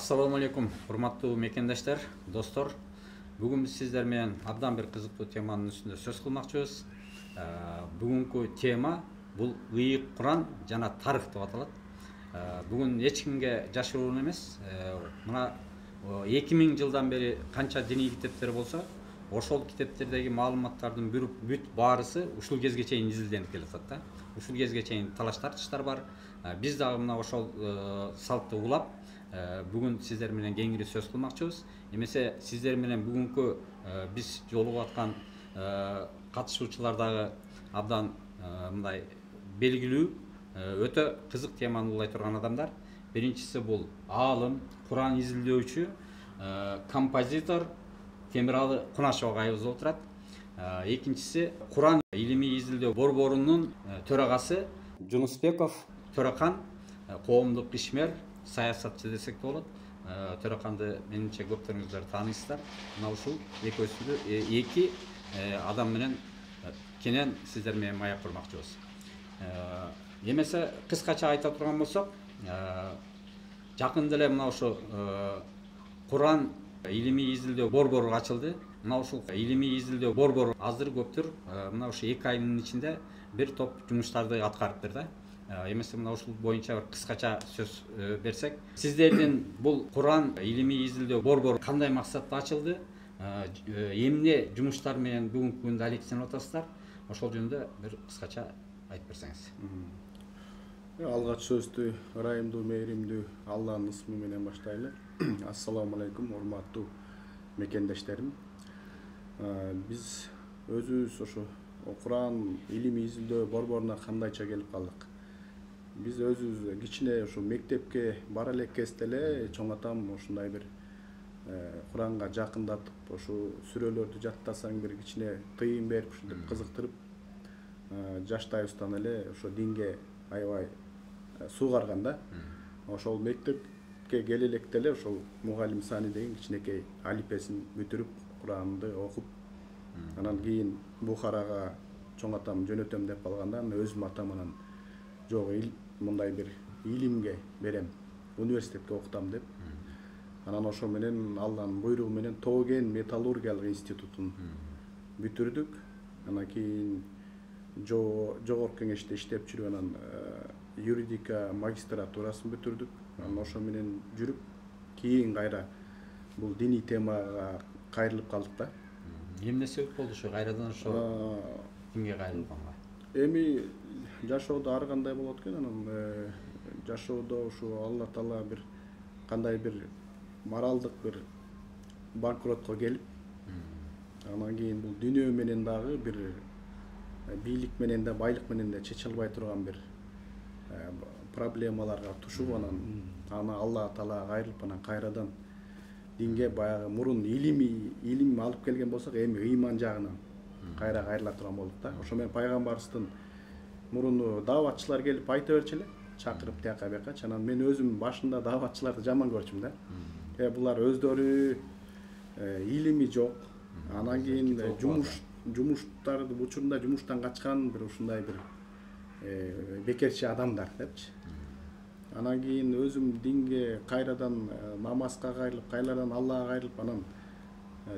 Assalamu алейкум, урматтуу мекендаштар, достор. Бүгүн биз сиздер менен абдан бир кызыктуу теманын үстүндө сөз кылмакчыбыз. Бүгүнкү тема бул ыйык Куран жана тарых деп аталат. Бүгүн эч кимге жашыруун эмес. Мына 2000 жылдан бери канча диний китептер болсо, ошол китептердеги маалыматтардын бүт баарысы ушул кезге чейин изилденип келатат да. Ушул кезге чейин талаш тартыштар бар. Биз дагы мына ошол салтты улап бүгүн сиздер менен кеңири сөз кылмакчыбыз. Эмесе сиздер менен бүгүнкү биз жолугуп аткан катышуучулар дагы абдан мындай белгилүү, өтө кызык теманы улай турган адамдар. Биринчиси бул аалым, Куран изилдөөчү, композитор Темиралы Кунашев агайыбыз отурат. Экинчиси Куран илимий изилдөө борборунун төрагасы Жунусбеков Төракан, коомдук ишмер, саясатчы десек болот. Төраканды менимче көптөрүңүздөр тааныйсыздар. Мына ушул эки адам менен кенен сиздер менен маяк курмакчыбыз. Эмесе кыскача айта турган болсок, жакында эле мына ошо Куран илимий изилдөө борбору ачылды. Мына ушул илимий изилдөө борбору азыр көптөр мына ошо 2 айдын ичинде бир топ жумуштарды аткарыптыр да. Эмесе мына ушул боюнча бир кыскача сөз берсек, сиздердин бул Куран илимий изилдөө борбору кандай максатта ачылды? Эмне жумуштар менен бүгүнкү күндө алектенип атасыздар? Ошол жөнүндө бир кыскача айтып берсеңиз. Алгач сөздү ырайымдуу, мээримдүү Алланын ысмы менен баштайлы. Ассаламу алейкум, урматтуу мекендаштарым. Биз өзүбүз ошо Куран илимий изилдөө борборуна кандайча келип калдык? Биз өзүбүз кичине ошо мектепке бара элек кезде эле чоң атам ушундай бир Куранга жакындатып, ошо сүрөлөрдү жаттасаң бир кичине тыйын берип, ушинтип кызыктырып, жаштайыбыздан эле ошо динге аябай суугарган да. Ошол мектепке келе электе эле ошол мугалим Сани деген кичинекей алипесин бүтүрүп, Куранды окуп, анан кийин Бухарага чоң атам жөнөтөм деп калганда, өзүм атам анан жок, мындай бир илимге берем, университетке окутам деп. Анан ошо менен Алланын буйругу менен Тоген металлургиялык институтун бүтүрдүк. Анан кийин жогорку кеңеште иштеп жүрүп, анан юридика магистратурасын бүтүрдүк. Анан ошо менен жүрүп, кийин кайра бул диний темага кайрылып калдык да. Эмне себеп болду ошо кайрадан ошо динге кайрылганга? Эми жашоодо ар кандай болот экен, анан жашоодо ушу Алла Таала бир кандай бир моралдык бир банкротко келип, анан кийин бул дүйнө менен дагы бир бийлик менен да, байлык менен да чече албай турган бир проблемаларга тушуп, анан Алла Таалага кайрылып, анан кайрадан динге баягы мурун илим алып келген болсок, эми ыйман жагынан кайра кайрыла турган болдук да. Ошо менен пайгамбарыбыздын мурун дааватчылар келип айта берчү эле, чакырып тияка бияка. Анан мен өзүм башында дааватчыларды жаман көрчүм да. Булар өздөрү илими жок. Анан кийин жумуштарды учурунда жумуштан качкан бир ушундай бир бекерчи адамдар депчи. Анан кийин өзүм динге кайрадан намазга кайрылып, кайрадан Аллага кайрылып, анан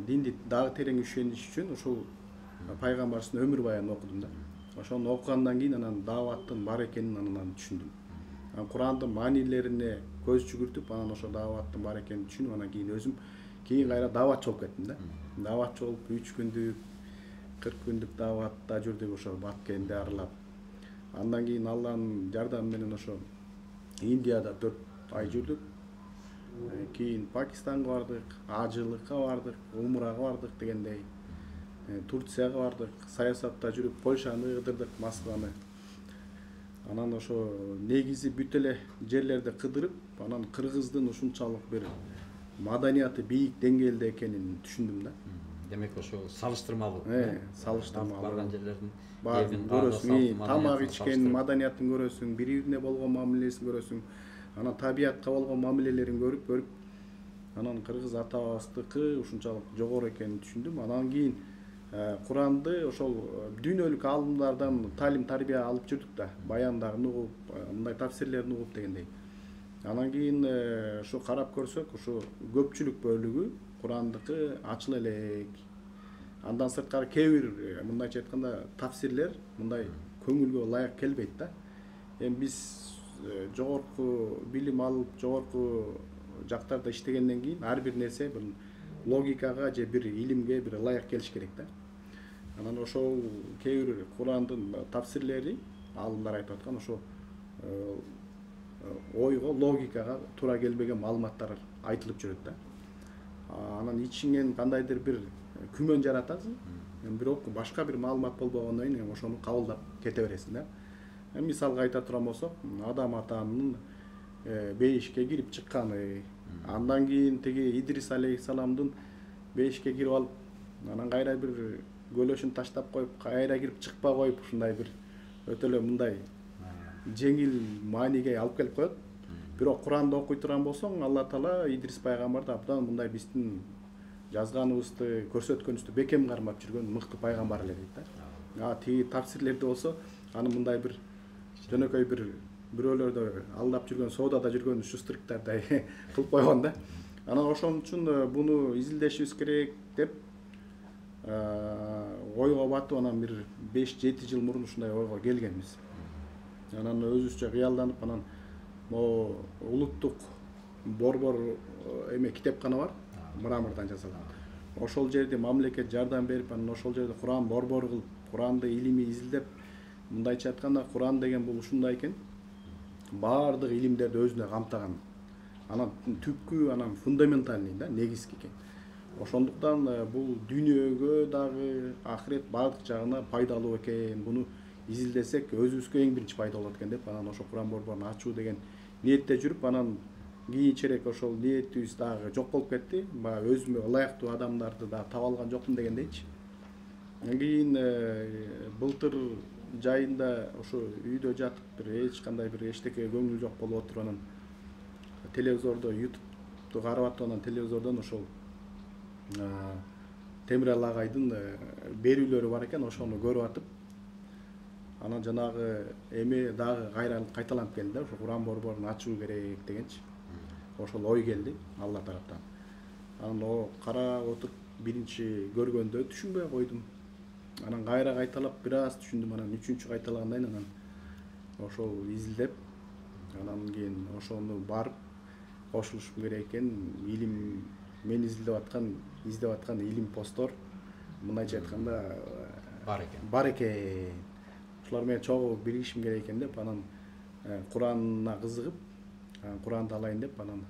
динди дагы терең ишениш үчүн ошол пайгамбарыбыздын өмүр баянын окудум да. Ошону окугандан кийин анан дааваттын бар экенин анан түшүндүм. Анан Курандын маанилерине көз жүгүртүп, анан ошо дааваттын бар экенин түшүнүп, анан кийин өзүм кайра дааватчы болуп кеттим да. Дааватчы болуп 3 күндүк, 40 күндүк дааватта жүрдүк, ошо Баткенди аралап. Андан кийин Алланын жардамы менен ошо Индияда 4 ай жүрдүк. Кийин Пакистанга бардык, ажылыкка бардык, умрага бардык дегендей. Турцияга бардык, саясатта жүрүп, Польшаны кыдырдык, Москваны. Анан ошо негизи бүт эле жерлерди кыдырып, анан кыргыздын ушунчалык бир маданияты бийик деңгээлде экенин түшүндүм да. Демек ошо салыштырмалуу. Салыштырмалуу. Барган жерлердин баарын көрөсүң, тамак ичкен маданиятын көрөсүң, бири-бирине болгон мамилесин көрөсүң. Анан табиятка болгон мамилелерин көрүп, анан кыргыз ата-бабабыздыкы ушунчалык жогору экенин түшүндүм. Анан кийин Куранды ошол дүйнөлүк аалымдардан талим тарбия алып жүрдүк да, баяндарын угуп, мындай тафсирлерин угуп дегендей. Анан кийин ушу карап көрсөк, ушу көпчүлүк бөлүгү Курандыкы ачыла элек. Андан сырткары кээ бир мындайча айтканда тафсирлер мындай көңүлгө ылайык келбейт да. Эми биз жогорку билим алып, жогорку жактарда иштегенден кийин ар бир нерсе бир логикага же бир илимге бир ылайык келиш керек да. Анан ошол кээ бир Курандын тафсирлери, алымдар айтып аткан ошо ойго, логикага туура келбеген маалыматтар айтылып жүрөт да. Анан ичиңен кандайдыр бир күмөн жаратасың, бирок башка бир маалымат болбогондон кийин ошону кабылдап кете бересиң да. Мисалга айта турган болсок, Адам атамдын бейишке кирип чыкканы, андан кийин тиги Идрис алейхисаламдын бейишке кирип алып, анан кайра бир көлөшүн таштап коюп, кайра кирип чыкпай коюп, ушундай бир өтө эле мындай жеңил мааниге алып келип коет. Бирок Куранды окуй турган болсоң, Алла Таала Идрис пайгамбарды абдан мындай биздин жазганыбызды, көрсөткөнүбүздү бекем кармап жүргөн мыкты пайгамбар эле дейт да. Тиги тафсирлерде болсо, аны мындай бир жөнөкөй бир бирөөлөрдө алдап жүргөн, соодада жүргөн шустриктердей кылып койгон да. Анан ошон үчүн буну изилдешибиз керек деп ойго батып, анан бир 5-7 жыл мурун ушундай ойго келгенбиз. Анан өзүбүзчө кыялданып, анан могу улуттук борбор китепкана бар, мрамордон жасалган. Ошол жерде мамлекет жардам берип, анан ошол жерде Куран борбор кылып, Куранды илимий изилдеп, мындайча айтканда Куран деген бул ушундай экен, баардык илимдерди өзүнө камтаган. Анан түпкү, анан фундаментальный да, негизги экен. Ошондуктан бул дүйнөгө дагы, ахирет баардык жагына пайдалуу экен. Буну изилдесек өзүбүзгө эң биринчи пайда болот экен деп, анан ошо Куран борборун ачуу деген ниетте жүрүп, анан кийинчерээк ошол ниетибиз дагы жок болуп кетти. Баягы өзүмө ылайыктуу адамдарды дагы таба алган жокмун дегендейчи. Анан кийин былтыр жайында ошо үйдө жатып, бир эч кандай бир эчтекеге көңүл жок болуп отуруп, анан телевизордо, YouTube'ду карап атып, анан телевизордон ошол Темирел агайдын берүүлөрү бар экен, ошону көрүп атып, анан жанагы эме дагы кайталанып келди да, ошо Куран борборун ачуу керек дегенчи. Ошол ой келди Алла тараптан. Анан карап отуруп биринчи көргөндө түшүнбөй койдум. Анан кайра кайталап бир аз түшүндүм, анан үчүнчү кайталагандан кийин анан ошол изилдеп, анан кийин ошону барып кошулушум керек экен. Илим, мен издеп аткан илим посттор мындайча айтканда бар экен. Ошолор менен чогуу биригишим керек экен деп, анан Куранына кызыгып, Куранды алайын деп, анан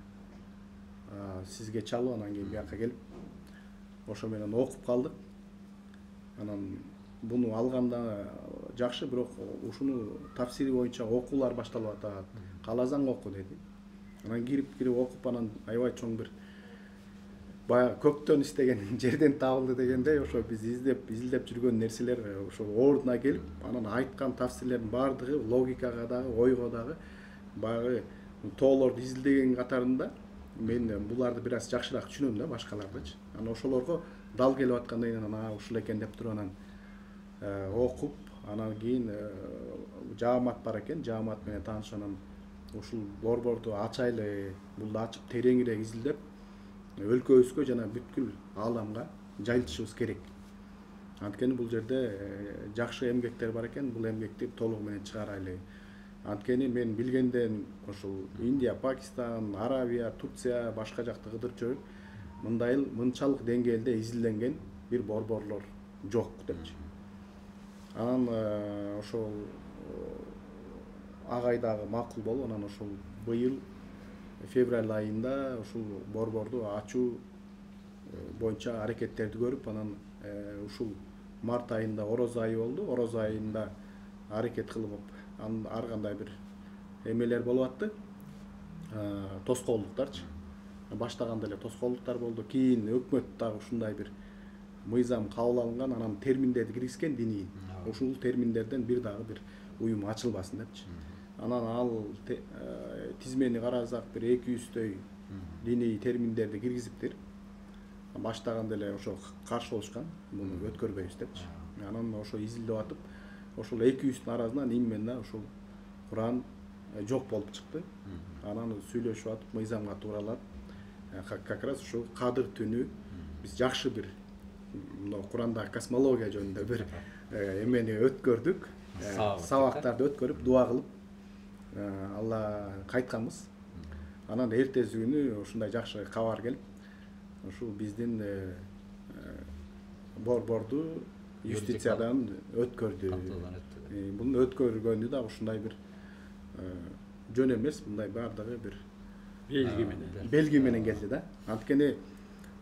сизге чалып, анан кийин бияка келип, ошо менен окуп калдык. Анан буну алганда жакшы, бирок ушуну тафсири боюнча окуулар башталып атат. Кааласаң оку деди. Анан кирип окуп, анан аябай чоң бир баягы көктөн истеген жерден табылды дегендей, ошо биз изилдеп жүргөн нерселер ошо ордуна келип, анан айткан тафсирлердин баардыгы логикага дагы, ойго дагы баягы тоолорду изилдеген катарында мен буларды бир аз жакшыраак түшүнөм да башкалардычы. Анан ошолорго дал келип аткандан кийин анан ушул экен деп туруп анан окуп, анан кийин жаамат бар экен, жаамат менен таанышып, анан ушул борборду ачайлы, бул ачып тереңирээк изилдеп, өлкөбүзгө жана бүткүл ааламга жайылтышыбыз керек. Анткени бул жерде жакшы эмгектер бар экен, бул эмгекти толугу менен чыгарайлы. Анткени мен билгенден ошол Индия, Пакистан, Арабия, Турция, башка жакта кыдырып жүрүп, мынчалык деңгээлде изилденген бир борборлор жок депчи. Анан ошол агай дагы макул болуп, анан ошол быйыл февраль айында ушул борборду ачуу боюнча аракеттерди көрүп, анан ушул март айында ороз айы болду. Ороз айында аракет кылып, ар кандай бир эмелер болуп атты. Тоскоолдуктарчы. Баштаганда эле тоскоолдуктар болду. Кийин өкмөт дагы ушундай бир мыйзам кабыл алынган, анан терминдерди киргизген диний. Ушул терминдерден бир дагы бир уюм ачылбасын депчи. Анан ал тизмени карасак бир 200 диний терминдерди киргизиптир. Баштаганда эле ошо каршы болушкан, муну өткөрбөйбүз депчи. Анан ошо изилдеп атып, ошол 200-дун арасынан именно ошол Куран жок болуп чыкты. Анан сүйлөшүп атып мыйзамга тууралап как раз ушул Кадыр түнү биз жакшы бир мына Курандагы космология жөнүндө бир эмени өткөрдүк. Сабактарды өткөрүп дуа кылып Алла кайтканбыз. Анан эртеси күнү ушундай жакшы кабар келип, ушул биздин борборду юстициядан өткөрдү. Бунун өткөргөнү да ушундай бир жөн эмес, мындай баардыгы бир белги менен келди да. Анткени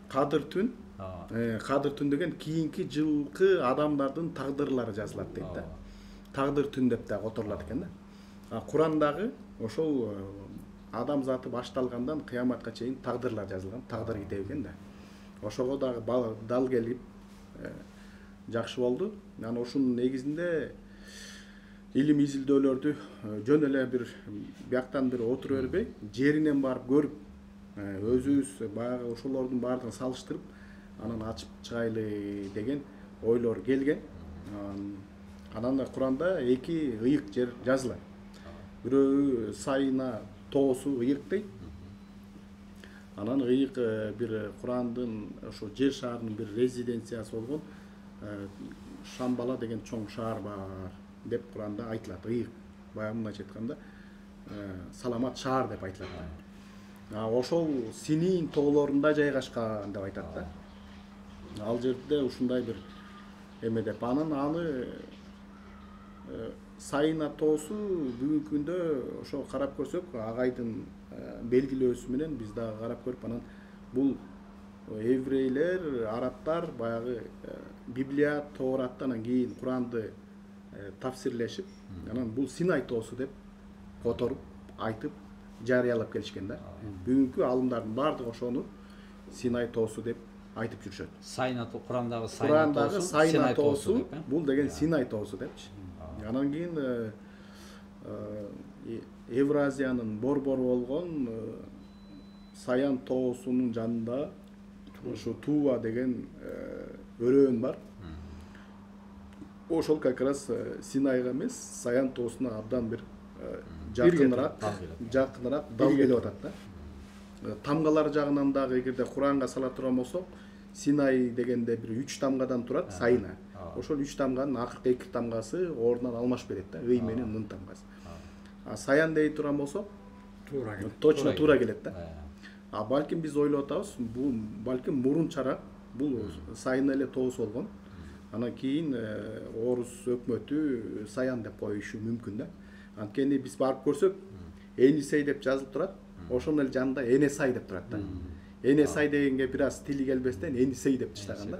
Кадыр түн деген кийинки жылкы адамдардын тагдырлары жазылат дейт да. Тагдыр түн деп да которулат экен да. Курандагы ошол адам заты башталгандан кыяматка чейин тагдырлар жазылган, тагдыр китеби экен да. Ошого дагы дал келип жакшы болду. Анан ошонун негизинде илим изилдөөлөрдү жөн эле бир бияктан бир отура бербей, жеринен барып көрүп, өзүбүз баягы ошолордун баардыгын салыштырып, анан ачып чыгайлы деген ойлор келген. Анан да Куранда эки ыйык жер жазылат. Бирөө Сайына тоосу ыйык дейт. Анан ыйык бир Курандын ошо жер шаарынын бир резиденциясы болгон Шамбала деген чоң шаар бар деп Куранда айтылат. Ыйык баягы мындайча айтканда саламат шаар деп айтылат. Ошол Синин тоолорунда жайгашкан деп айтат да. Ал жерде ушундай бир эме деп анан аны Сайына тоосу бүгүнкү күндө ошо карап көрсөк, агайдын белгилөөсү менен биз дагы карап көрүп, анан бул еврейлер, арабтар баягы Библия, Тоораттан кийин Куранды тафсирлешип, анан бул Синай тоосу деп которуп, айтып, жарыялап келишкен да. Бүгүнкү алымдардын баардыгы ошону Синай тоосу деп айтып жүрүшөт. Курандагы Сайна тоосу бул деген Синай тоосу депчи. Анан кийин Евразиянын борбору болгон Саян тоосунун жанында ошо Тува деген өрөөн бар. Ошол как раз Синайга эмес, Саян тоосуна абдан бир жакыныраак дал келип атат да. Тамгалар жагынан дагы эгерде Куранга сала турган болсок, Синай дегенде бир 3 тамгадан турат, Сайна. Ошол 3 тамганын акыркы 2 тамгасы ордунан алмашып берет да, ый менен нын тамгасы. Саян дей турган болсок, точно туура келет да. Балким биз ойлоп атабыз, бул балким мурунчараак, бул Сайна эле тоос болгон. Анан кийин орус өкмөтү Саян деп коюшу мүмкүн да. Анткени биз барып көрсөк, Энисей деп жазылып турат, ошонун эле жанында Энесай деп турат да. Энесай дегенге бир аз тили келбестен Энисей деп чыган да.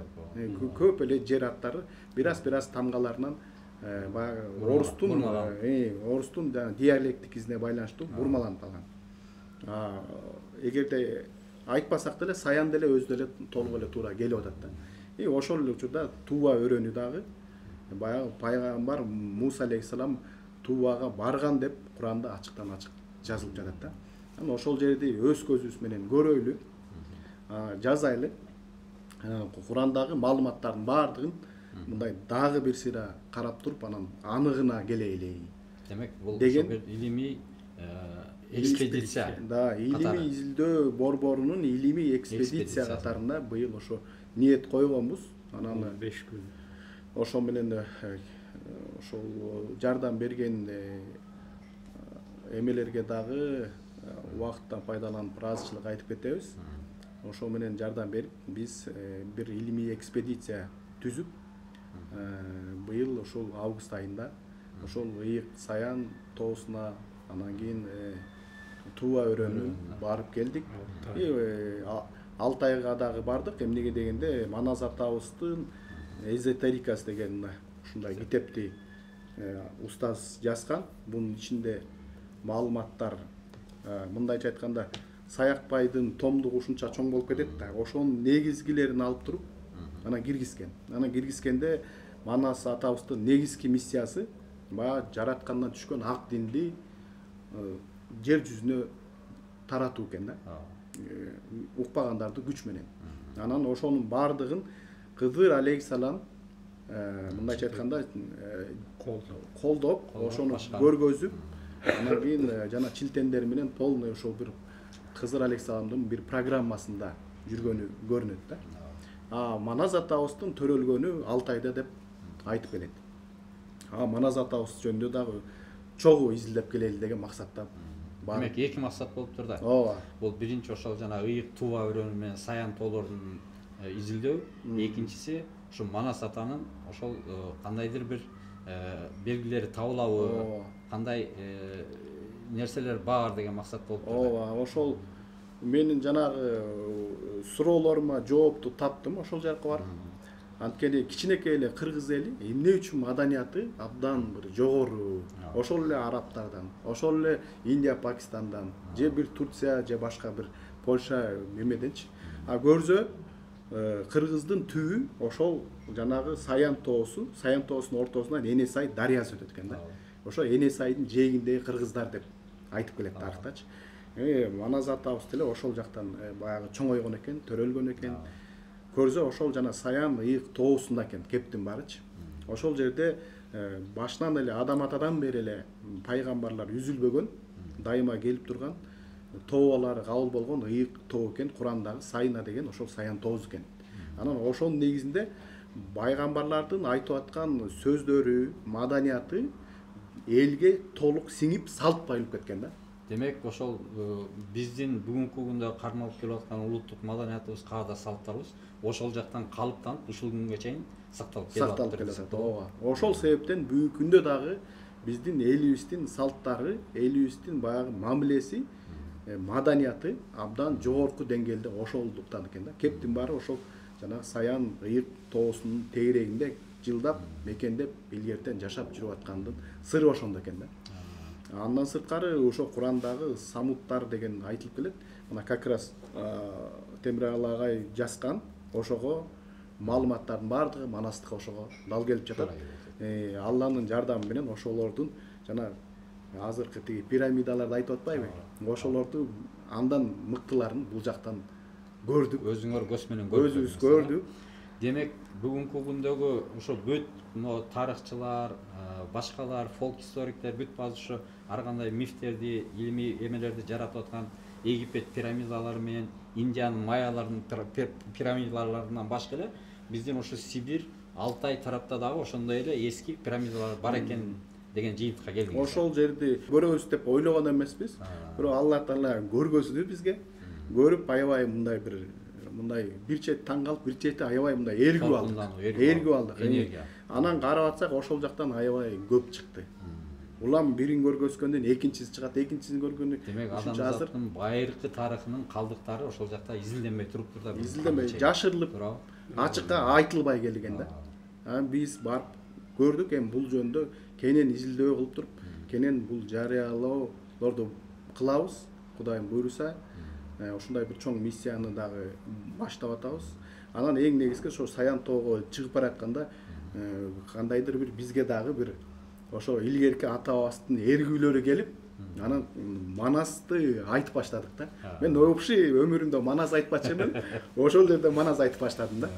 Көп эле жер аттары бир аз тамгаларынан баягы орустун диалектикизине байланыштуу бурмаланып калган. Эгерде айтпасак деле Саян деле өзү деле толук эле туура келип атат да. Ошол эле учурда Тува өрөөнү дагы баягы пайгамбар Муса алейхисалам Тувага барган деп Куранда ачыктан ачык жазылып жатат да. Анан ошол жерди өз көзүбүз менен көрөйлү, жазайлы. Курандагы маалыматтардын баардыгын мындай дагы бир сыйра карап туруп, анан аныгына келели. Демек, бул бир илимий экспедиция. Да, илимий изилдөө борборунун илимий экспедиция катарында быйыл ошо ниет койгонбуз. Анан 5 күн. Ошо менен ошол жардам берген эмелерге дагы убакыттан пайдаланып ыраазычылык айтып кетебиз. Ошол менен жардам берип, биз бир илимий экспедиция түзүп, быйыл ошол август айында ошол ыйык Саян тоосуна, анан кийин Тува өрөөнүнө барып келдик. Алтайга дагы бардык. Эмнеге дегенде Манас атабыздын эзотерикасы деген ушундай китепти устаз жазган. Бунун ичинде маалыматтар, мындайча айтканда, Саякбайдын томдугу ушунча чоң болуп кетет да. Ошонун негизгилерин алып туруп, анан киргизген. Анан киргизгенде Манас атабыздын негизги миссиясы баягы жараткандан түшкөн ак динди жер жүзүнө таратуу экен да. Укпагандарды күч менен. Анан ошонун баардыгын Кызыр алейхисалам мындайча айтканда колдоп, ошону көргөзүп, Анан кийин жана чилтендер менен полный ошол бир Кызыр Алейхисаламдын бир программасында жүргөнү көрүнөт да. Манас атабыздын төрөлгөнү Алтайда деп айтып келет. Манас атабыз жөнүндө дагы чогуу изилдеп келели деген максатта бар. Демек эки максат болуптур да. Ооба. Бул биринчи ошол жана ыйык туба өрөөнү менен саян тоолордун изилдөө, экинчиси ушу Манас атанын ошол кандайдыр бир белгилери табылабы, кандай нерселер бар деген максат болуптур. Ооба, ошол менин жанагы суроолорума жоопту таптым ошол жака барып. Анткени кичинекей эле кыргыз эли эмне үчүн маданияты абдан бир жогору, ошол эле арабтардан, ошол эле Индия, Пакистандан, же бир Турция, же башка бир Польша эмеденчи. Көрсө кыргыздын түбү ошол жанагы Саян тоосу, Саян тоосунун ортосунан Энесай дарыясы өтөт экен да. Ошо Энесайдын жээгиндеги кыргыздар деп айтып келет тарыхтачы. Манас атабыз деле ошол жактан баягы чоңойгон экен, төрөлгөн экен. Көрсө ошол жана Саян ыйык тоосунда экен кептин барычы. Ошол жерде башынан эле адам атадан бери эле пайгамбарлар үзүлбөгөн, дайыма келип турган тоолары кабыл болгон ыйык тоо экен. Курандагы Сайна деген ошол Саян тоосу экен. Анан ошонун негизинде пайгамбарлардын айтып аткан сөздөрү, маданияты элге толук сиңип салт байлып кеткен да. Демек ошол биздин бүгүнкү күндө кармалып келип аткан улуттук маданиятыбыз, каада салттарыбыз ошол жактан калыптанып ушул күнгө чейин сакталып келет. Ооба. Ошол себептен бүгүнкү күндө дагы биздин элибиздин салттары, элибиздин баягы мамилеси, маданияты абдан жогорку деңгээлде ошолдуктан экен да. Кептин баары ошол жанагы Саян ыйык тоосунун тегерегинде жылдап, мекендеп, илгертен жашап жүрүп аткандын сыры ошондо экен да. Андан сырткары ошо Курандагы Самуттар деген айтылып келет. Мына как раз Темиралы агай жазган, ошого маалыматтардын баардыгы Манастыкка ошого дал келип жатат. Алланын жардамы менен ошолордун жана азыркы тиги пирамидаларды айтып атпайбы? Ошолорду андан мыктыларын бул жактан көрдүк. Өзүңөр көз менен көрдүк. Өзүбүз көрдүк. Демек бүгүнкү күндөгү ошо бүт тарыхчылар, башкалар, фолк историктер бүт баары ошо ар кандай мифтерди, илимий эмелерди жаратып аткан Египет пирамидалары менен Индиянын майяларынын пирамидаларынан башка эле биздин ошо Сибирь, Алтай тарапта дагы ошондой эле эски пирамидалар бар экен деген жыйынтыкка келдик. Ошол жерди көрөбүз деп ойлогон эмеспиз. Бирок Алла Таала көргөздү бизге. Көрүп аябай мындай бир чети таң калып, бир чети аябай мындай ээргип алдык. Анан карап атсак ошол жактан аябай көп чыкты. Улам бирин көргөзгөндөн экинчиси чыгат, экинчисин көргөндөн. Демек адамзаттын байыркы тарыхынын калдыктары ошол жакта изилденбей туруптур да. Изилденбей, жашырылып, ачыкка айтылбай келген да. Биз барып көрдүк, эми бул жөндө кенен изилдөө кылып туруп, кенен бул жарыялоолорду кылабыз, Кудайым буйруса. Ушундай бир чоң миссияны дагы баштап атабыз. Анан эң негизги ошо Саян тоого чыгып баратканда кандайдыр бир бизге дагы бир ошо илгерки ата-бабабыздын эргүүлөрү келип, анан Манасты айтып баштадык да. Мен вообще өмүрүмдө Манас айтпачу эмин. Ошол жерде Манас айтып баштадым да.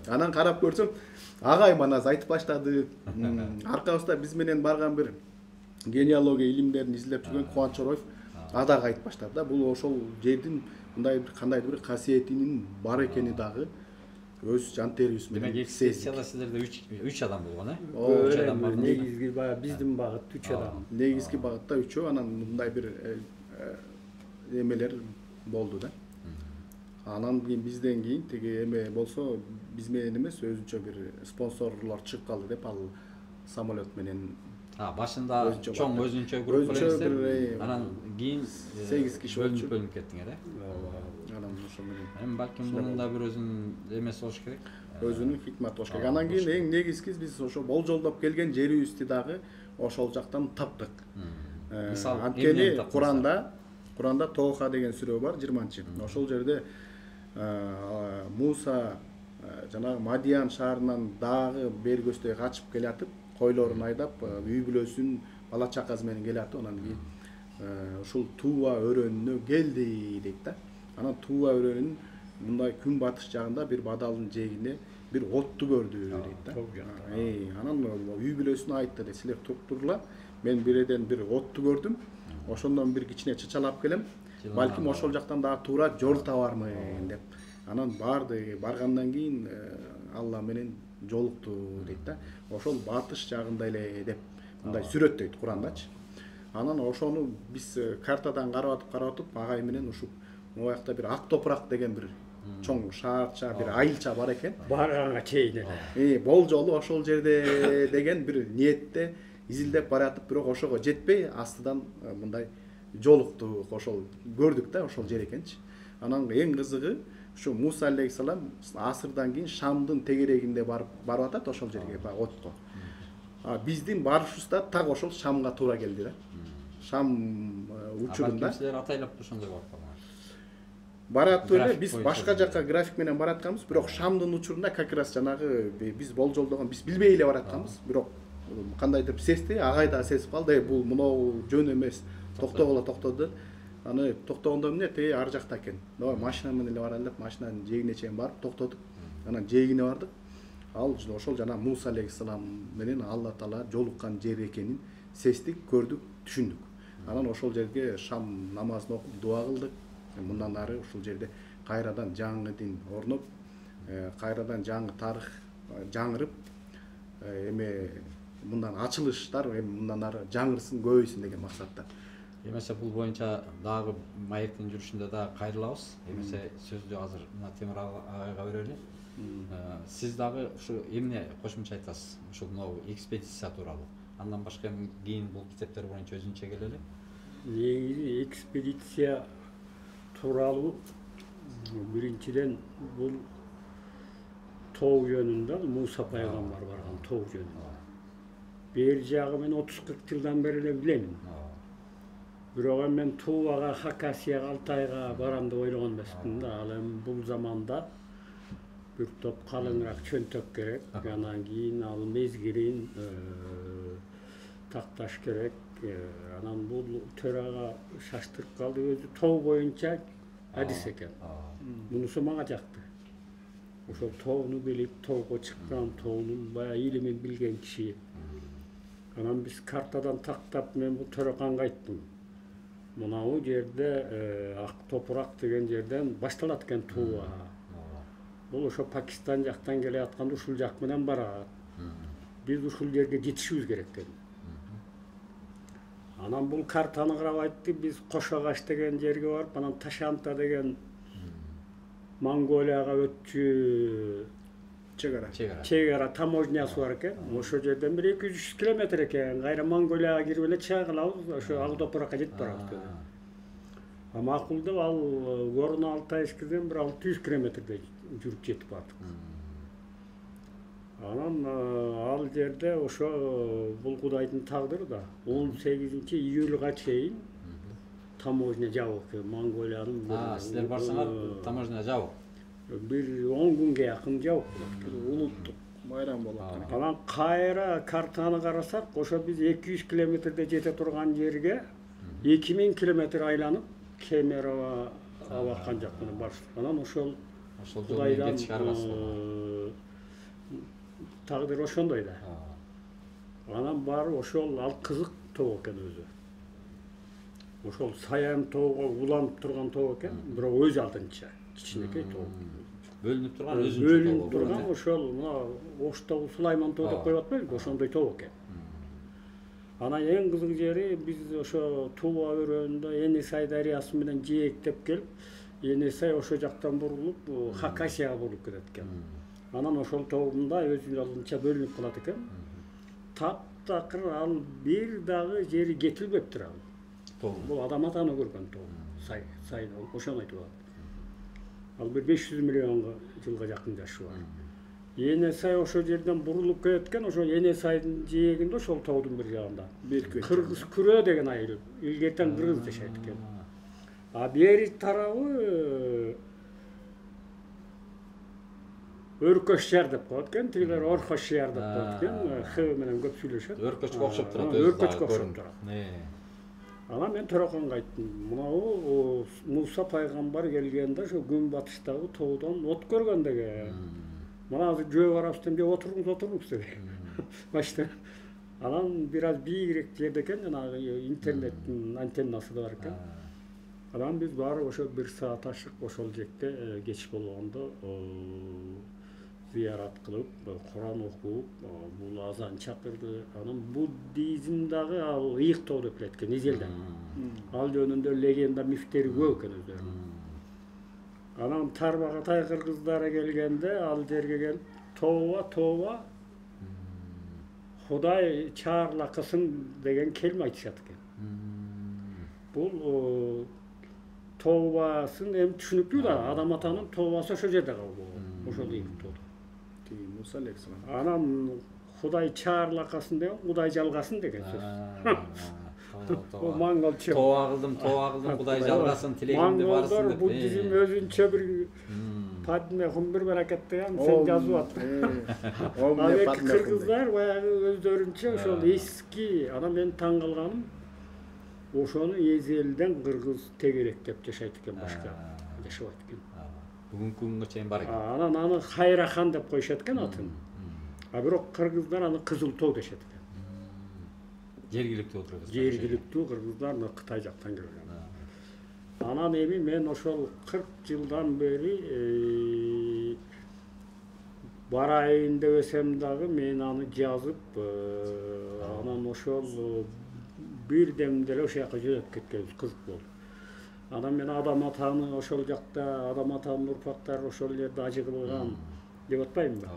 Анан карап көрсөм, агай Манас айтып баштады. Аркабызда биз менен барган бир генеалогия илимдерин изилдеп жүргөн Кубанч Чороев адак айтып баштады да. Бул ошол жердин мындай бир кандайдыр бир касиетинин бар экени дагы өз жан терибиз менен. Демек экспедицияда сиздерде 3 адам болгон, Үч адам бар. Негизги биздин багыт 3 адам. Негизги багытта 3, анан мындай бир эмелер болду да. Анан кийин бизден кийин тиги эме болсо, биз менен эмес, өзүнчө бир спонсорлор чыгып калды деп, ал самолет менен башында чоң өзүнчө групп элестер, анан кийин 8 киши бөлүнүп кеттиңер, Анан ошо менен. Эми балким мунун да бир өзүнүн эмеси болуш керек. Өзүнүн хикматы болуш керек. Анан кийин эң негизги биз ошо болжолдоп келген жерибизди дагы ошол жактан таптык. Мисалы, анткени Куранда Тоха деген сүрө бар, 20-чы. Ошол жерде Муса жанагы Мадиян шаарынан дагы бери көчтөй качып келатып, койлорун айдап, үй бүлөсүн, бала чакасы менен келатып, анан кийин ушул Тува өрөөнүнө келди дейт да. Анан Тува өрөөнүнүн мындай күн батыш жагында бир бадалдын жээгинде бир отту көрдү дейт да. Анан үй бүлөсүнө айтты, силер туруп тургула, мен биреден бир отту көрдүм. Ошондон бир кичине чычалап келем. Балким ошол жактан дагы туура жол табармын деп. Анан барды, баргандан кийин Алла менен жолукту дейт да. Ошол батыш жагында эле деп мындай сүрөттөйт Курандачы. Анан ошону биз картадан карап атып агай менен ушул могу жакта бир Ак Топурак деген бир чоң шаарча, бир айылча бар экен. Барганга чейин эле. Болжолу ошол жерде деген бир ниетте изилдеп баратып, бирок ошого жетпей, астыдан мындай жолуктук, ошол көрдүк да, ошол жер экенчи. Анан эң кызыгы ушу Муса алейхисалам асырдан кийин Шамдын тегерегинде барып атат ошол жерге, баягы отко. Биздин барышыбызда так ошол Шамга туура келди да. Шам учурунда. Силер атайлап ошондой барып калган. Барат эле, биз башка жакка график менен баратканбыз, бирок Шамдын учурунда как раз жанагы биз болжолдогон, биз билбей эле баратканбыз, бирок кандайдыр сести, агай да сесип калды, бул мынау жөн эмес, токтогула. Аны токтогондо эмне, ар жакта экен. Давай машина менен эле барайлы деп, машинанын жээгине чейин барып токтодук. Анан жээгине бардык. Ал ошол жана Муса алейхисалам менен Алла Таала жолуккан жер экенин сестик, көрдүк, түшүндүк. Анан ошол жерге шам намазын окуп дуа кылдык. Мындан ары ушул жерде кайрадан жаңы дин орнуп, кайрадан жаңы тарых жаңырып, эме мындан ачылыштар мындан ары жаңырсын, көбөйсүн деген максатта. Эмесе бул боюнча дагы маектин жүрүшүндө дагы кайрылабыз. Эмесе сөздү азыр мына Темир агайга берели. Сиз дагы ушу эмне кошумча айтасыз? Ушул могу экспедиция тууралуу. Андан башка кийин бул китептер боюнча өзүнчө келели. Негизи экспедиция тууралуу биринчиден бул тоо жөнүндө Муса пайгамбар барган тоо жөнүндө. Бер жагы мен 30-40 жылдан бери эле билем. Бирок мен Тувага, Хакасияга, Алтайга барам деп ойлогон эмесмин да. Ал эми бул заманда бир топ калыңыраак чөнтөк керек. Анан кийин ал мезгилин такташ керек. Анан бул төрага шаштырып калды, өзү тоо боюнча адис экен. Мунусу мага жакты. Ошол тоону билип, тоого чыккан, тоонун баягы илимин билген киши. Анан биз картадан тактап мен бул төрөканга айттым. Мынау жерде Ак Топурак деген жерден башталат экен Тува. Бул ошо Пакистан жактан келе атканда ушул жак менен барат. Биз ушул жерге жетишибиз керек экен. Анан бул картаны карап айтты, биз Кошогаш деген жерге барып, анан Ташанта деген Монголияга өтчү чегара таможнясы бар экен. Ошол жерден бир 200 километр экен. Кайра Монголияга кирип эле чыга калабыз, ошо Ак Топуракка жетип барабыз. Макул деп ал Горно-Алтайскиден бир 600 километрдей жүрүп жетип бардык. Анан ал жерде ошо бул Кудайдын тагдыры да 18-июлга чейин таможня жабык, Монголиянын. Силер барсаңар таможня жабык. Бир 10 күнгө жакын жабык болот. Улуттук байрам болот. Анан кайра картаны карасак, ошо биз 200 километрде жете турган жерге 2000 километр айланып Кемерово абакан жак менен барыштык. Анан ошол Кудайдан тагдыр ошондой да. Анан барып ошол ал кызык тоо экен өзү. Ошол Саян тоого уланып турган тоо экен, бирок өз алдынча кичинекей тоо. Бөлүнүп турган өзүнчө тоо. Бөлүнүп турган ошол мына Оштогу Сулайман тоо деп коюп атпайбызбы, ошондой тоо экен. Анан эң кызык жери биз ошо Тува өрөөнүндө Енисай дарыясы менен жээктеп келип, Енисай ошо жактан бурулуп Хакасияга бурулуп кетет экен. Анан ошол тоогунда өзүнүн алдынча бөлүнүп калат экен. Таптакыр ал бир дагы жери кетилбептир ал. Бул адам атаны көргөн тоо. Сай ошону айтып атат. Ал бир 500 миллион жылга жакын жашы бар. Енисай ошол жерден бурулуп кеткен, ошо Енисайдын жээгинде ошол тоодун бир жагында Кыргыз күрөө деген айыл, илгертен кыргыз жашайт экен. А бери тарабы Өркөш шаар деп коет экен, тигилер Орхош шаар деп коет экен, Х менен көп сүйлөшөт. Өркөчкө окшоп турат. Өркөчкө окшоп турат. Анан мен Төрөканга айттым, мынау Муса пайгамбар келгенде ошо күн батыштагы тоодон от көргөн деген. Мына азыр жөө барабыз деп отуруңуз деген. Башта Анан biraz бийигирээк жерде экен, жанагы интернеттин антеннасы да бар экен. Анан биз баары ошо 1 саат ашык ошол жерде кеч болгондо зыярат кылып, Куран окуп, бул азан чакырды. Анан буддизм дагы ал ыйыктоо деп билет экен эзелден. Ал жөнүндө легенда, мифтери көп экен өздөрүнүн. Анан Тарбағатай кыргыздары келгенде ал жерге келип тооба Худай чаарлакысын деген келме айтышат экен. Бул тообасын эми түшүнүктүү да, адам атанын тообасы ошол жерде калган. Ошол ыйыктоодо. Муса алейхисалам. Анан Худай чаарлакасын деген Кудай жалгасын деген сөз. Бул монголча. Тоо кылдым, Кудай жалгасын, тилегимди барсын деп. Буддизм өзүнчө бир Падме Хумбир баракат деген сен жазып атып. Ал кыргыздар баягы өздөрүнчө ошол эски. Анан мен таң калганым ошону эзелден кыргыз тегерек деп жашайт экен, башка жашабайт экен. Бүгүнкү күнгө чейин бар экен. Анан аны Хайрахан деп коюшат экен атын. Бирок кыргыздар аны Кызыл Тоо дешет экен. Жергиликтүү кыргыздар. Жергиликтүү кыргыздар Кытай жактан келген. Анан эми мен ошол 40 жылдан бери барайын деп эсем дагы мен аны жазып, анан ошол бирдем деле ошол жака жөнөп кеткенбиз, кызык болду. Анан мен адам атаны ошол жакта, адам атанын урпактары ошол жерде ажы кылган деп атпаймынбы?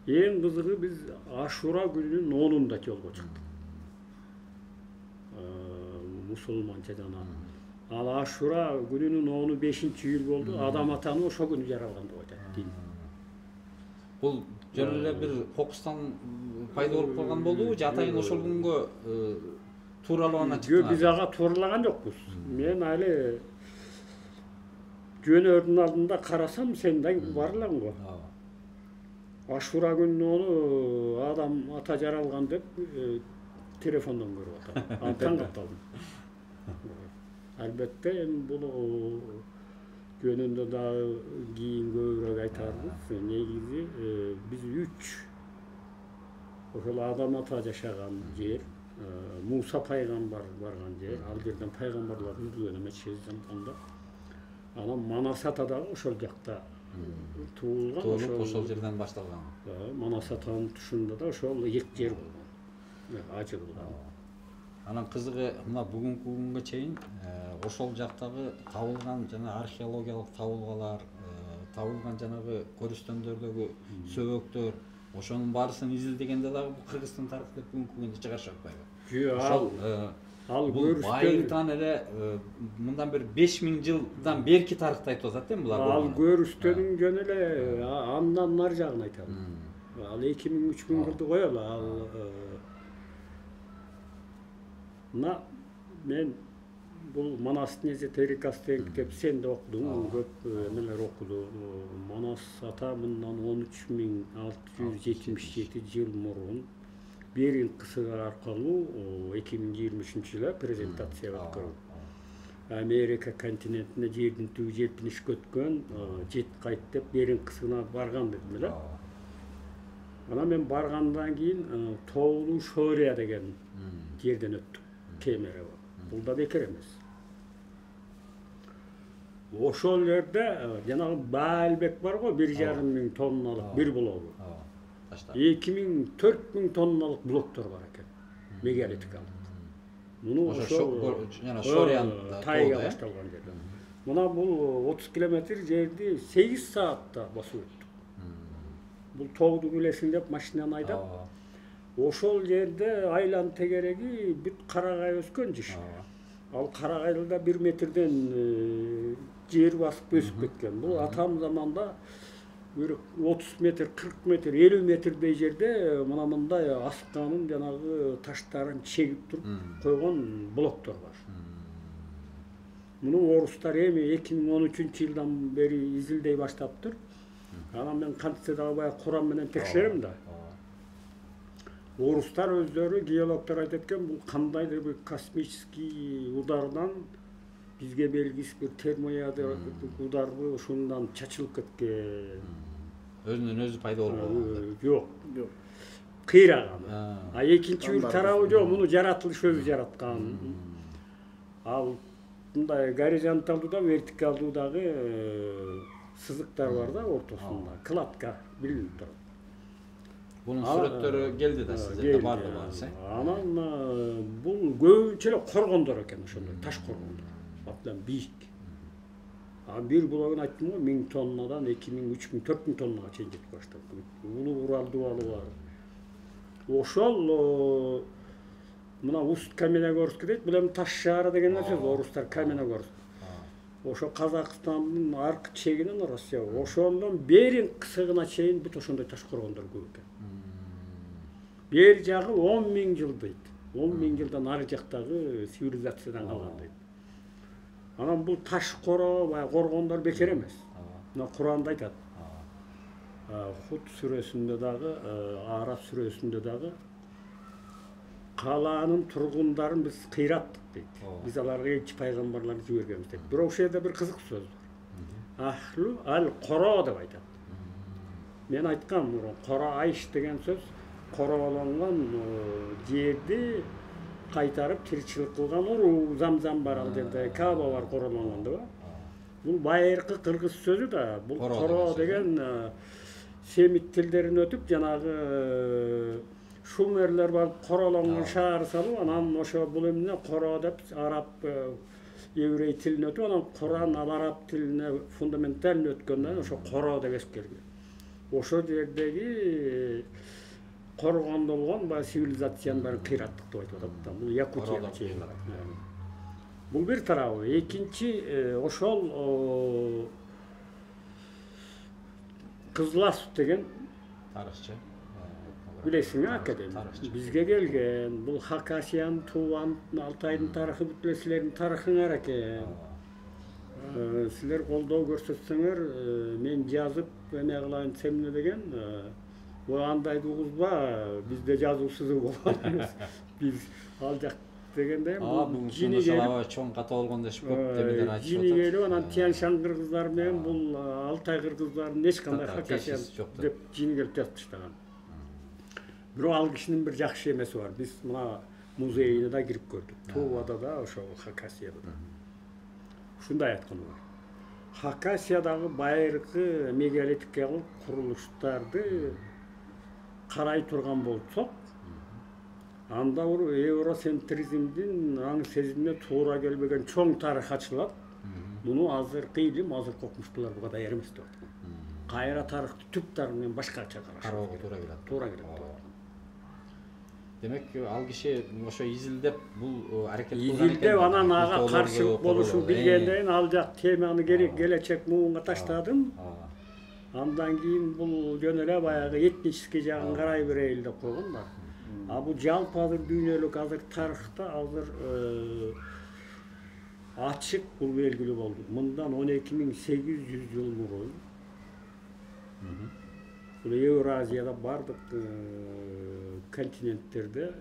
Эң кызыгы биз Ашура күнүнүн 10-унда жолго чыктык. Мусулманча жана. Ал Ашура күнүнүн 10-у 5-йыл болду. Адам атаны ошол күнү жаралган деп айтат дин. Бул жөн эле бир кокустан пайда болуп калган болдубу же атайын ошол күнгө тууралабана чыкты? Биз ага тууралаган жокпуз. Мен али жөнөрдүн алдында карасам, сен да бар элең го. Ашура күнүнүн 10-у адам ата жаралган деп телефондон көрүп атам. Аны таң калдым. Албетте эми бул жөнүндө дагы кийин көбүрөөк айтарбыз. Негизи биз 3 ошол адам ата жашаган жер, Муса пайгамбар барган жер, ал жерден пайгамбарлар үзүлгөн эмес анда. Анан Манас ата дагы ошол жакта туулган, ошол жерден башталган. Манас атанын тушунда да ошол ыйык жер болгон. Ажы кылган. Анан кызыгы мына бүгүнкү күнгө чейин ошол жактагы табылган жана археологиялык табылгалар, табылган жанагы көрүстөндөрдөгү сөбөктөр, ошонун баарысын изилдегенде дагы бул Кыргызстан тарыхы деп бүгүнкү күндө чыгарышат атпайбы? Ал бул байыртан эле мындан бир 5000 жылдан берки тарыхты айтып атат да булар. Ал көрүстөнүн жөн эле андан нар жагын айтам. Ал 2000-3000 жылды коелу. Ал мен бул Манастын эзотерикасы деген китеп сен да окудуң, көп эмелер окуду. Манас ата мындан 13677 жыл мурун Беринг кысыгы аркылуу 2023-жылы презентация өткөрүлдү. Америка континентине жердин түбү желпинишке өткөн, жет кайт деп Беринг кысыгына барган дедим эле. Анан мен баргандан кийин Тоолуу Шория деген жерден өттүк. Кемере бар. Бул да бекер эмес. Ошол жерде жанагы Баалбек бар го, 1,5 миң тонналык бир блогу. 2000-4000 тонналык блоктор бар экен. Мегалитикалык. Муну ошол жана Шориянын тайга башталган жерде. Мына бул 30 километр жерди 8 саатта басып өттүк. Бул тоодун үлесин деп машинаны айдап, ошол жерде айлан тегереги бүт карагай өскөн жиш. Ал карагайлда 1 метрден жер басып өсүп кеткен. Бул атам заманда 30 метр, 40 метр, 50 метрдей жерде мына мындай асканын жанагы таштарын чегип туруп койгон блоктор бар. Муну орустар эми 2013-жылдан бери изилдей баштаптыр. Анан мен кантсе дагы баягы Куран менен текшерем да. Орустар өздөрү, геологдор айтат экен, бул кандайдыр бир космический удардан бизге белгисиз бир термоядер ударды ушундан чачылып кеткен. Өзүнөн өзү пайда болбогон. Жок. кыйраган. А экинчи бир тарабы жок, муну жаратылыш өзү жараткан. Ал мындай горизонталдуу да вертикалдуу дагы сызыктар бар да ортосунда. Кладка билинип турат. Bunun сүрөттөрү келди да сиздерде барды баарысы. Анан бул көбүнчө эле коргондор экен, ошондой таш коргондор. Абдан бийик. Bir blogун айттым го 1000 тоннадан 2000, 3000, 4000 тоннага чейин жетип баштады. Улуу Урал дубалы бар. Ошол мына Уст Каменогорск дейт, бул эми таш шаары деген нерсе, орустар Каменогорск. Ошо Казакстандын аркы чегинен Россия, ошондон берин кысыгына чейин бүт ошондой таш коргондор көп экен. Бери жагы 10.000 жыл дейт. 10.000 жылдан ары жактагы цивилизациядан калган дейт. Анан бул таш коро, коргондор бекер эмес. Мына Куранда айтат. Худ сүрөсүндө дагы, Арап сүрөсүндө дагы калаанын тургундарын биз кыйраттык дейт. Биз аларга элчи пайгамбарларды жибергенбиз дейт. Бирок ошол жерде бир кызык сөз бар. Ахлу ал коро деп айтат. Мен айткам, коро айш деген сөз королонгон жерди кайтарып тиричилик кылган уруу Замзам бар, ал жерде Кааба бар королонгондо. Бул байыркы кыргыз сөзү да. Бул коро деген семит тилдерин өтүп, жанагы шумерлер бар королонгон шаар салып, анан ошо бул эмне коро деп араб еврей тилине өтүп, анан Куран ал араб тилине фундаментально өткөндөн ошо коро деп эсип келген. Ошол жердеги коргондолгон баягы цивилизациянын баарын кыйраттык деп айтып атат да. Бул Якутияга чейин. Бул бир тарабы. Экинчи ошол Кызыласов деген тарыхчы. Билесиң, академик. Бизге келген. Бул Хакасиянын, Туван, Алтайдын тарыхы бүт эле силердин тарыхыңар экен. Силер колдоо көрсөтсөңөр, мен жазып эме кылайын десем эле деген. Андайды угузба, бизде жазуу сызыгы болгон эмес. Биз ал жак дегенде бул жини келип чоң ката болгондо көп демелер айтышып атат. Жини келип, анан Тянь-Шань кыргыздар менен бул Алтай кыргыздарынын эч кандай Хакасиян деп жини келип жазып таштаган. Бирок ал кишинин бир жакшы эмеси бар. Биз мына музейине да кирип көрдүк. Тувада да, ошол Хакасияда да. Ушундай айтканы бар. Хакасиядагы байыркы мегалитикалык курулуштарды карай турган болсок, анда евроцентризмдин аң сезимине туура келбеген чоң тарых ачылат. Муну азыркы илим, азыркы окумуштуулар буга даяр эмес деп аткан. Кайра тарыхты түп тарыхы менен башкача карашат. Туура келет. Демек, ал киши ошо изилдеп бул аракет кылган экен. Изилдеп анан ага каршылык болушун билгенден ал жак теманы келечек муунга таштадым. Андан кийин бул жөн эле баягы этнический жагын карай берейли деп койгон да. А бул жалпы азыр дүйнөлүк азыр тарыхта азыр ачык бул белгилүү болду. Мындан 12800 жыл мурун бул Евразияда бардык континенттерде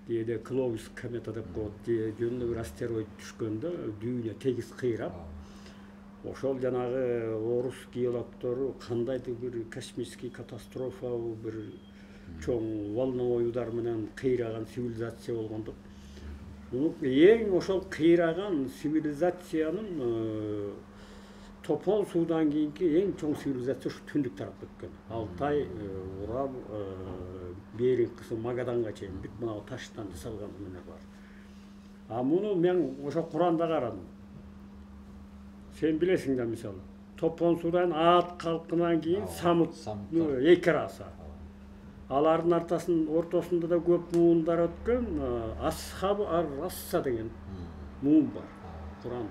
кээде Клоус комета деп коет, жөнүнө бир астероид түшкөндө дүйнө тегиз кыйрап, ошол жанагы орус геологтору кандайдыр бир космический катастрофа, бир чоң волновой удар менен кыйраган цивилизация болгондук. Эң ошол кыйраган цивилизациянын Топол суудан кийинки эң чоң цивилизация ушу түндүк тарапта өткөн. Алтай, Урал, Беринг кысым Магаданга чейин бүт мына таштан жасалган эмелер бар. А муну мен ошо Куранда карадым. Сен билесиң да, мисалы, Топон суудан Аат калкынан кийин Самут эки раса. Алардын ортосунда да көп муундар өткөн, Асхабы ар-Расса деген муун бар. Куран.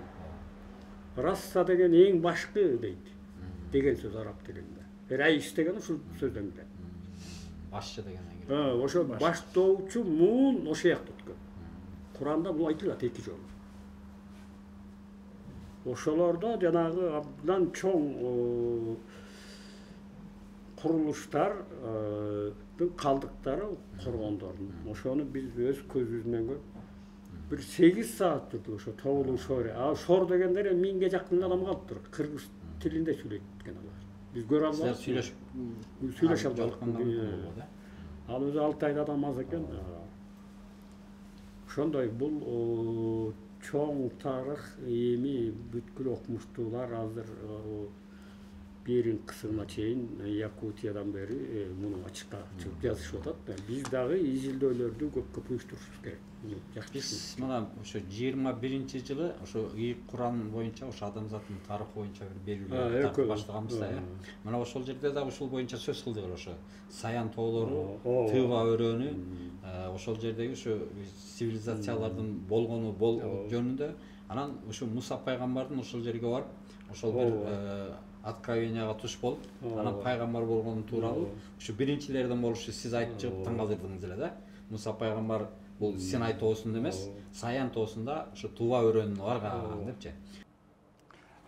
Расса деген эң башкы дейт. Деген сөз араб тилинде. Райис деген ушул сөздөн келет. Башчы деген. Ошо баштоочу муун ошо жакта өткөн. Куранда бул айтылат эки жолу. Ошолордо жанагы абдан чоң курулуштардын калдыктары коргондордун. Ошону биз өз көзүбүз менен көрүп, bir 8 saat durdu ошо Тоолуу шор. А шор дегендер 1000ге жакын адам калыптыр. Кыргыз тилинде сүйлөйт экен алар. Биз көрө албайбыз. Сүйлөшүп албадык. Ал өзү Алтайда адам аз экен. Ошондой бул чоң тарых эми бүткүл окумуштуулар азыр биrin кысымына чейин Якутиядан бери муну ачыкка чыгып жазышып атат. Биз дагы изилдөөлөрдү көпкө уюштурушубуз керек. Биз мына ошо 21-жылы ошо Ыйык Куран боюнча ошо адамзаттын тарыхы боюнча бир белгилүү тартып баштаганбыз да. Мына ошол жерде дагы ушул боюнча сөз кылдык ошо. Саян тоолору, Тыва өрөөнү, ошол жердеги ошо цивилизациялардын болгону жөнүндө, анан ошо Муса пайгамбардын ошол жерге барып, ошол бир откровенияга туш болуп, анан пайгамбар болгону тууралуу ушу биринчилерден болушу сиз айтып чыгып таң калтырдыңыз эле да. Муса пайгамбар бул Синай тоосунда эмес, Саян тоосунда ошо Тува өрөөнүнө барган депчи.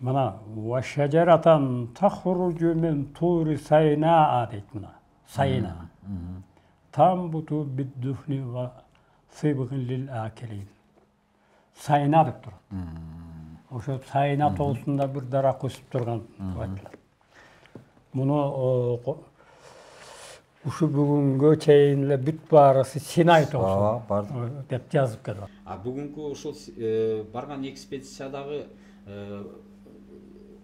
Мына вашаjaratан тахруджу мин тури сайна дейт мына. Сайна. Тамбуту биддухни ва сибгин лил акилин. Сайна деп турат. Ошо Сайна тоосунда бир дарак өсүп турган айтылат. Муну ушу бүгүнгө чейин эле бүт баарысы Синай тоосу деп жазып келет. Бүгүнкү ушул барган экспедициядагы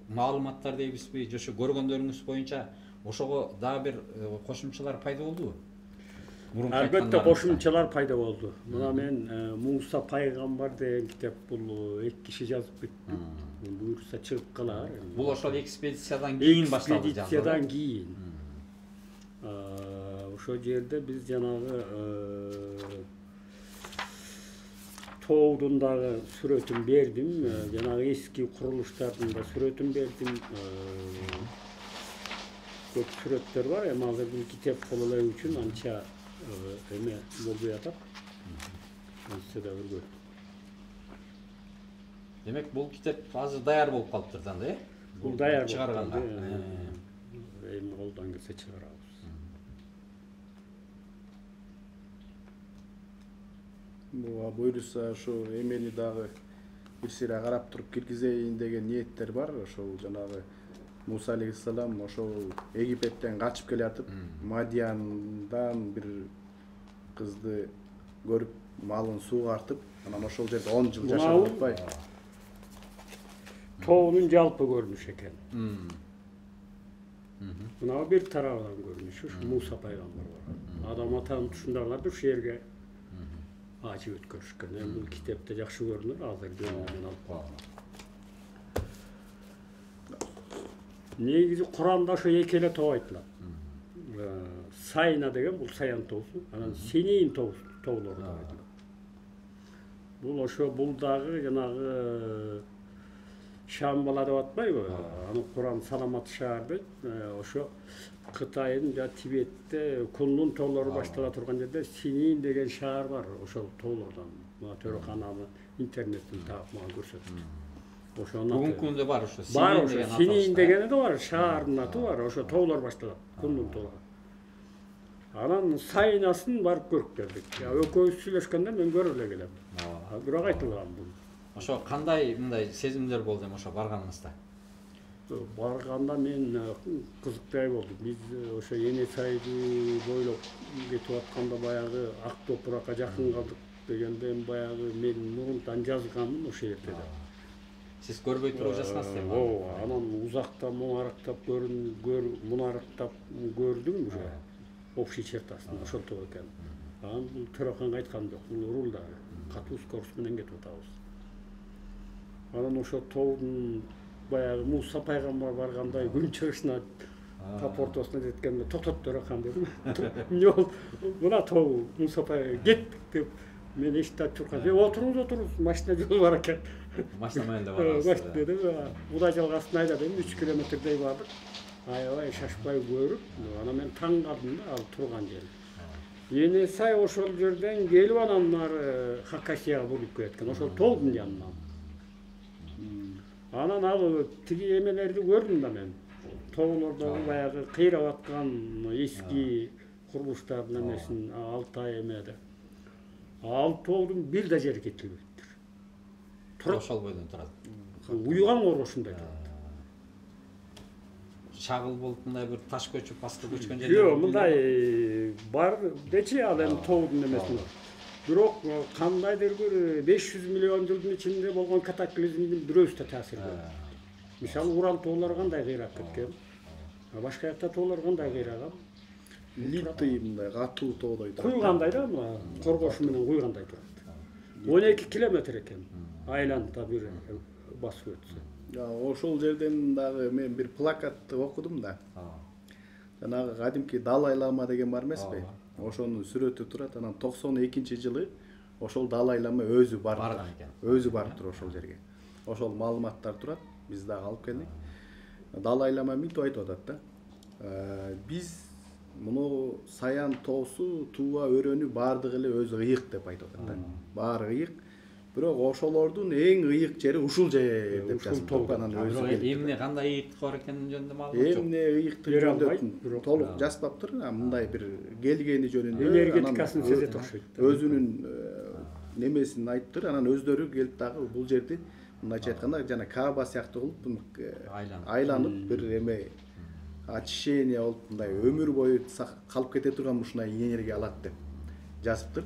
маалыматтар дейбизби, же ошо көргөндөрүңүз боюнча ошого дагы бир кошумчалар пайда болдубу? Албетте кошумчалар пайда болду. Мына мен Муса пайгамбар деген китеп бул 2 киши жазып кетти. Буюрса чыгып калар. Бул ошол экспедициядан кийин башталды. Экспедициядан кийин. Ошол жерде биз жанагы тоодун дагы сүрөтүн бердим, жанагы эски курулуштардын да сүрөтүн бердим. Көп сүрөттөр бар, эми азыр бул китеп кололоо үчүн анча эме болбой атат. Анча да өргөт. Демек бул китеп азыр даяр болуп калыптыр да, э? Бул даяр чыгарганга. Эми колдон келсе чыгарабыз. Буюрса ошо эмени дагы бир сыйра карап туруп киргизейин деген ниеттер бар. Ошол жанагы Муса алейхиссалам ошол Египеттен качып келатып, Мадияндан бир кызды көрүп, малын суугартып, анан ошол жерде 10 жыл жашап атпай. Тоонун жалпы көрүнүшү экен. Мына бир тарабынан көрүнүшү, ушу Муса пайгамбар бар. Адам атанын тушундагыларды ушул жерге ачып өткөрүшкөн. Эми бул китепте жакшы көрүнөр, азыр жөнүндөн алып коелу. Негизи Куранда ошо эки эле тоо айтылат. Сайна деген бул Саян тоосу, анан Синейин тоолору деп айтылат. Бул ошо бул дагы жанагы Шамбала деп атпайбы? Аны Куран саламат шаар дейт. Ошо Кытайдын жана Тибетте Кунлун тоолору баштала турган жерде Синейин деген шаар бар. Ошол тоолордон мына төрөкананы интернеттен таап мага көрсөттү. Бүгүнкү күндө бар ошо Синейин деген да бар, шаардын аты бар. Ошо тоолор башталат, Кунлун тоолору. Анан Сайнасын барып көрүп келдик. Экөөбүз сүйлөшкөндө мен көрүп эле келем. Бирок айтылган бул. Ошо кандай мындай сезимдер болду эми ошо барганыңызда? Барганда мен кызыктай болду. Биз ошо Эне Сайды бойлоп кетип атканда баягы Ак топуракка жакын калдык дегенде баягы мен мурунтан жазганмын ошол жерде. Сиз көрбөй туруп жазгансызбы? Анан узактан мунарыктап мунарыктап көрдүм уже. Общий чертасын ошолтоо экен. Анан бул төрөканга айткан жок, бул урулда катуу скорость менен кетип атабыз. Анан ошо тоодун баягы Муса пайгамбар баргандай күн чыгышына тап ортосуна жеткенде токтот төрөкан дедим. Эмне болду? Мына тоо Муса пайгамбар кеттик деп мен эшикти чуркап, отуруңуз, машина жолу бар экен. Машина менен да барасыз. Машина дедим, Будай жалгасын айда дедим, 3 километрдей бардык. Аябай шашпай көрүп, анан мен таң калдым да ал турган жери. Эне Сай ошол жерден келип анан нары Хакасияга буруп кеткен, ошол тоодун жанынан. Анан ал тиги эмелерди көрдүм да мен. Тоолордогу баягы кыйрап аткан эски курулуштардын эмесин Алтай эмеде. Ал тоодун бир да жери кетилбептир. Ошол бойдон турат. Уюган орошундай турат. шагыл болуп мындай бир таш көчүп баскы көчкөн Жок, мындай бар дечи ал эми тоодун эмесин. Бирок кандайдыр бир 500 миллион жылдын ичинде болгон катаклизмдин бирөөсү да таасир берди. Мисалы Урал тоолору кандай кыйрап кеткен, башка жакта тоолор кандай кыйраган. Литтый мындай катуу тоодой турат. Куйгандай да, мына коргошу менен куйгандай турат. 12 километр экен. Айланта бир басып өтсө. Ошол жерден дагы мен бир плакат окудум да. Жанагы кадимки Далай Лама деген бар эмеспи? Ошонун сүрөтү турат. Анан 92-жылы ошол Далай Лама өзү барып экен. Өзү барыптыр ошол жерге. Ошол маалыматтар турат. Биз дагы алып келдик. Далай Лама мынтип айтып атат да. Биз муну Саян тоосу, Тува өрөөнү баардыгы эле өзү ыйык деп айтып атат да. Баары ыйык. Бирок ошолордун эң ыйык жери ушул жер деп жазып. Анан өзү эмне кандай ыйыктык бар экенин жөнүндө маалымат жок. Эмне ыйыктык жөнүндө толук жазбаптыр. Мындай бир келгени жөнүндө энергетикасын сезет окшойт. Өзүнүн немесин айтыптыр. Анан өздөрү келип дагы бул жерди мындайча айтканда жана Кааба сыяктуу кылып айланып бир эме очищение болуп мындай өмүр бою калып кете турган ушундай энергия алат деп жазыптыр.